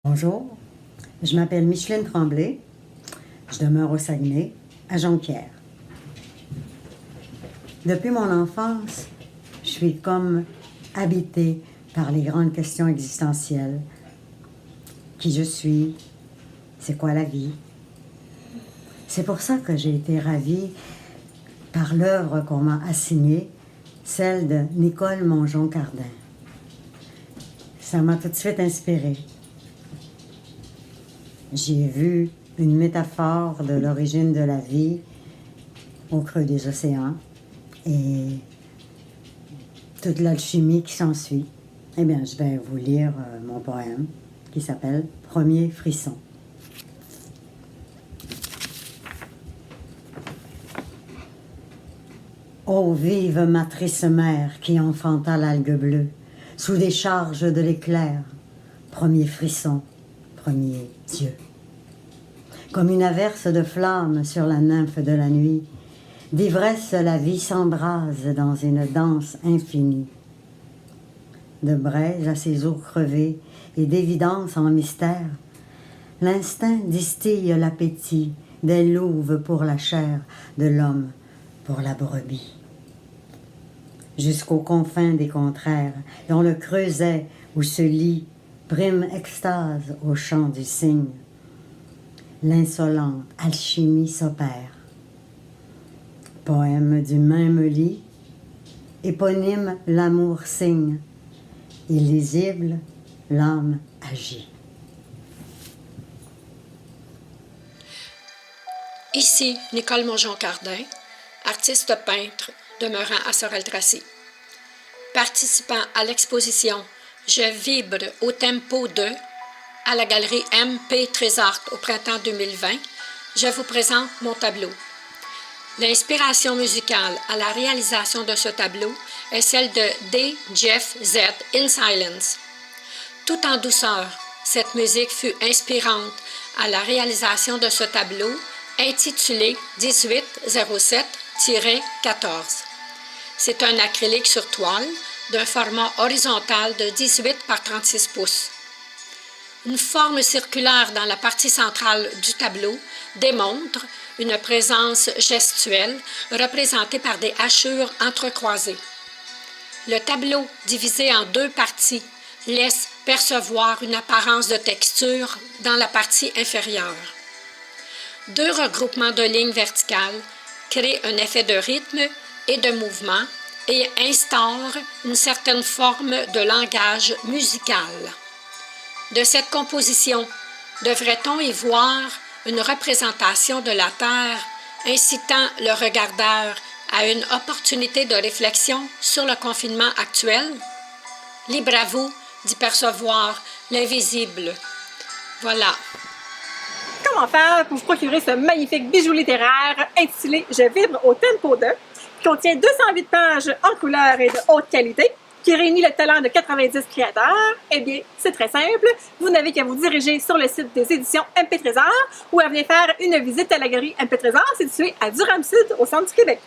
Bonjour, je m'appelle Micheline Tremblay. Je demeure au Saguenay, à Jonquière. Depuis mon enfance, je suis comme habitée par les grandes questions existentielles. Qui je suis? C'est quoi la vie? C'est pour ça que j'ai été ravie par l'œuvre qu'on m'a assignée, celle de Nicole Mongeon-Cardin. Ça m'a tout de suite inspirée. J'ai vu une métaphore de l'origine de la vie au creux des océans et toute l'alchimie qui s'ensuit. Eh bien, je vais vous lire mon poème qui s'appelle « Premier frisson ». Ô vive matrice mère qui enfanta l'algue bleue, sous des charges de l'éclair, premier frisson, premier Dieu. Comme une averse de flammes sur la nymphe de la nuit, d'ivresse la vie s'embrase dans une danse infinie. De braise à ses os crevés et d'évidence en mystère, l'instinct distille l'appétit des louves pour la chair, de l'homme pour la brebis. Jusqu'aux confins des contraires, dont le creuset où se lit prime extase au chant du cygne, l'insolente alchimie s'opère. Poème du même lit, éponyme l'amour signe, illisible l'âme agit. Ici Nicole Mongeon-Cardin, artiste peintre demeurant à Sorel-Tracy. Participant à l'exposition Je vibre au tempo 2 à la galerie MP Trésart au printemps 2020, je vous présente mon tableau. L'inspiration musicale à la réalisation de ce tableau est celle de D. Jeff Z. In Silence. Tout en douceur, cette musique fut inspirante à la réalisation de ce tableau intitulé 1807-14. C'est un acrylique sur toile d'un format horizontal de 18 par 36 pouces. Une forme circulaire dans la partie centrale du tableau démontre une présence gestuelle représentée par des hachures entrecroisées. Le tableau, divisé en deux parties, laisse percevoir une apparence de texture dans la partie inférieure. Deux regroupements de lignes verticales créent un effet de rythme et de mouvement et instaurent une certaine forme de langage musical. De cette composition, devrait-on y voir une représentation de la Terre incitant le regardeur à une opportunité de réflexion sur le confinement actuel? Libre à vous d'y percevoir l'invisible. Voilà. Comment faire pour vous procurer ce magnifique bijou littéraire intitulé « Je vibre au tempo 2 » qui contient 208 pages en couleur et de haute qualité, qui réunit le talent de 90 créateurs? Eh bien, c'est très simple. Vous n'avez qu'à vous diriger sur le site des éditions MP Trésart ou à venir faire une visite à la galerie MP Trésart située à Durham-Sud, au centre du Québec.